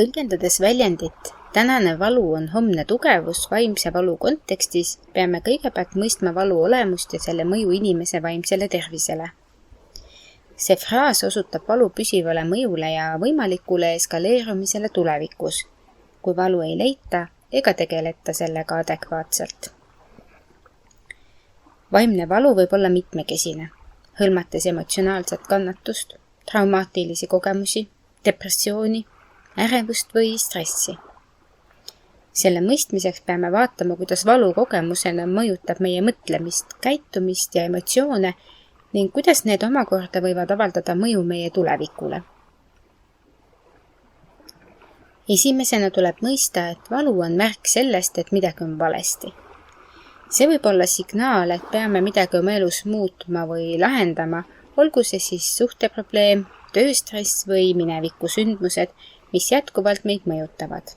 Tõlgendades väljendit tänane valu on homne tugevus vaimse valu kontekstis, peame kõigepealt mõistma valu olemust ja selle mõju inimese vaimsele tervisele. See fraas osutab valu püsivale mõjule ja võimalikule eskaleerumisele tulevikus, kui valu ei leita ega tegeleta sellega adekvaatselt. Vaimne valu võib olla mitmekesine, hõlmates emotsionaalset kannatust, traumaatilisi kogemusi, depressiooni, ärevust või stressi. Selle mõistmiseks peame vaatama, kuidas valu kogemusena mõjutab meie mõtlemist, käitumist ja emotsioone ning kuidas need omakorda võivad avaldada mõju meie tulevikule. Esimesena tuleb mõista, et valu on märk sellest, et midagi on valesti. See võib olla signaal, et peame midagi oma elus muutma või lahendama, olgu see siis suhteprobleem, tööstress või mineviku sündmused, mis jätkuvalt meid mõjutavad.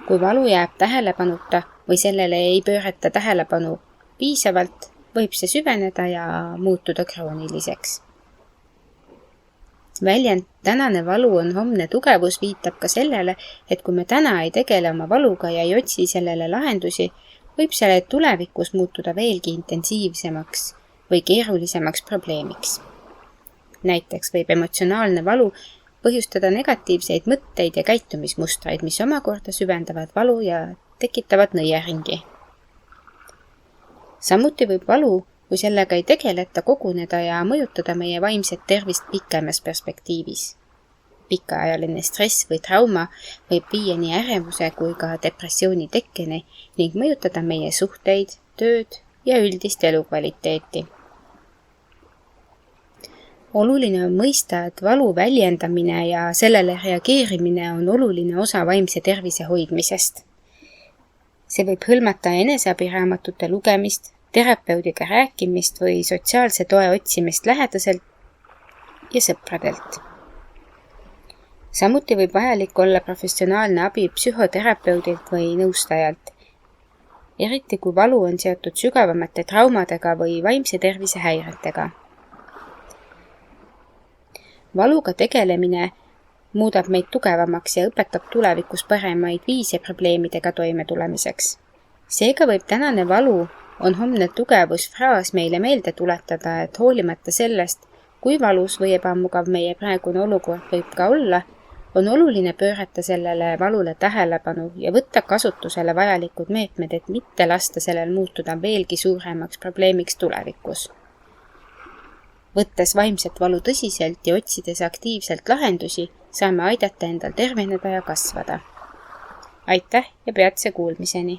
Kui valu jääb tähelepanuta või sellele ei pöörata tähelepanu piisavalt, võib see süveneda ja muutuda krooniliseks. Väljend tänane valu on homne tugevus viitab ka sellele, et kui me täna ei tegele oma valuga ja ei otsi sellele lahendusi, võib selle tulevikus muutuda veelgi intensiivsemaks või keerulisemaks probleemiks. Näiteks võib emotsionaalne valu põhjustada negatiivseid mõtteid ja käitumismustreid, mis omakorda süvendavad valu ja tekitavad nõiaringi. Samuti võib valu, kui sellega ei tegeleta, koguneda ja mõjutada meie vaimset tervist pikemas perspektiivis. Pikaajaline stress või trauma võib viia nii ärevuse kui ka depressiooni tekkeni ning mõjutada meie suhteid, tööd ja üldist elukvaliteeti. Oluline on mõista, et valu väljendamine ja sellele reageerimine on oluline osa vaimse tervise hoidmisest. See võib hõlmata eneseabiraamatute lugemist, terapeudiga rääkimist või sotsiaalse toe otsimist lähedaselt ja sõpradelt. Samuti võib vajalik olla professionaalne abi psühhoterapeudilt või nõustajalt, eriti kui valu on seotud sügavamate traumadega või vaimse tervise häiretega. Valuga tegelemine muudab meid tugevamaks ja õpetab tulevikus paremaid viise probleemidega toimetulemiseks. Seega võib tänane valu on homne tugevus fraas meile meelde tuletada, et hoolimata sellest, kui valus või ebamugav meie praegune olukord võib ka olla, on oluline pöörata sellele valule tähelepanu ja võtta kasutusele vajalikud meetmed, et mitte lasta sellel muutuda veelgi suuremaks probleemiks tulevikus. Võttes vaimset valu tõsiselt ja otsides aktiivselt lahendusi, saame aidata endal terveneda ja kasvada. Aitäh ja peatse kuulmiseni!